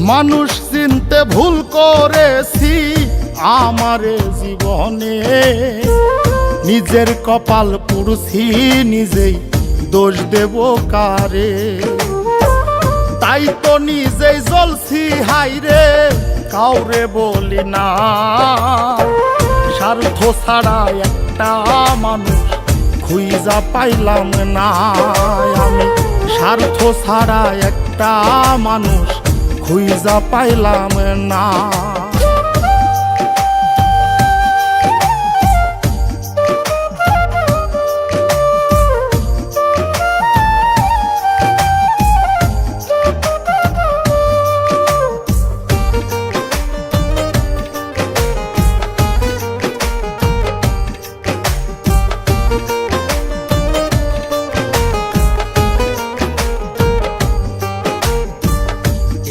মানুষ চিনতে ভুল করেছি আমারে জীবনে, নিজের কপাল পুড়ছি নিজেই দোষ দেব কারে। তাই তো নিজেই জ্বলছি হাইরে কাউরে বলি না, স্বার্থ ছাড়া একটা মানুষ খুঁজা পাইলাম না। আমি স্বার্থ ছাড়া একটা মানুষ খুঁজা পাইলাম না।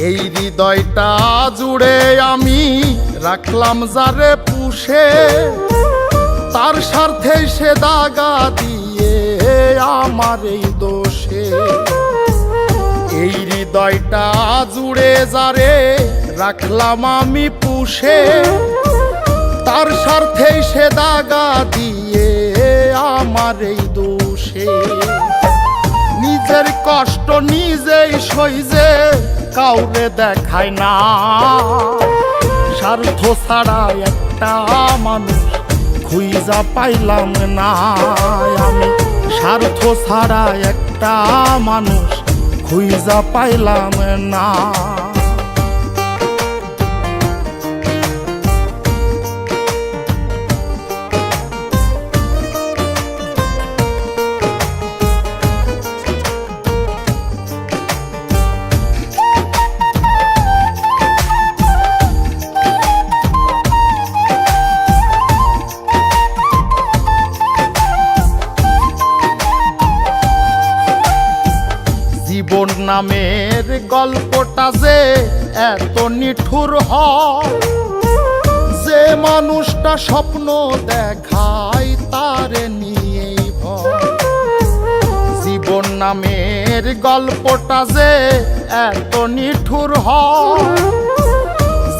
এই হৃদয়টা জুড়ে আমি রাখলাম যারে পুষে, তার স্বার্থে সে দাগা দিয়ে আমার এই দোষে। এই হৃদয়টা জুড়ে যারে রাখলাম আমি পুষে, তার স্বার্থে সে দাগা দিয়ে আমার এই দোষে। নিজের কষ্ট নিজেই সইজে কাউরে দেখায় না, স্বার্থ ছাড়া একটা মানুষ খুঁজা পাইলাম না। আমি স্বার্থ ছাড়া একটা মানুষ খুঁজা পাইলাম না। জীবন নামের গল্পটা যে এত নিঠুর হয়, যে মানুষটা স্বপ্ন দেখায় তারে নিয়েই ভয়। জীবন নামের গল্পটা যে এত নিঠুর হয়,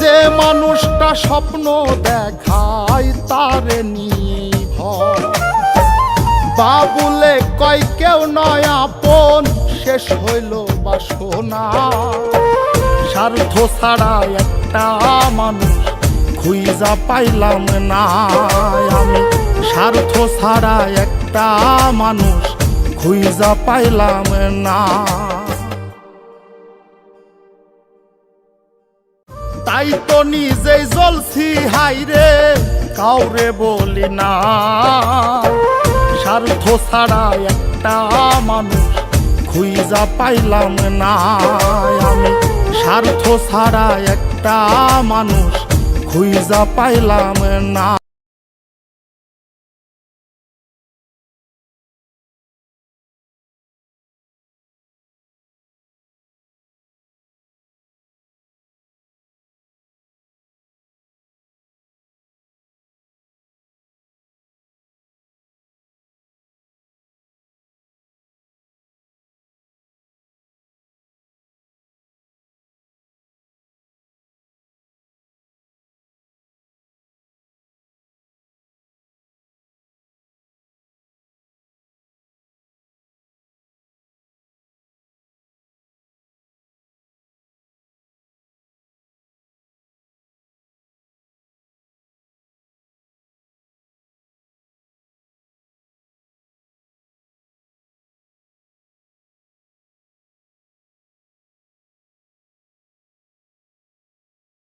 যে মানুষটা স্বপ্ন দেখায় তারে নিয়েই ভয়। বাবুলে কয় কেউ নয় আপন, শেষ হইল বাসনা। স্বার্থ ছাড়া একটা মানুষ খুঁজা পাইলাম না। আমি স্বার্থ ছাড়া একটা মানুষ খুঁজা পাইলাম না। তাই তো নিজেই জ্বলছি হাইরে কাউরে বলি না, স্বার্থ ছাড়া একটা মানুষ খুঁজা পাইলাম না। আমি স্বার্থ ছাড়া একটা মানুষ খুঁজা পাইলাম না।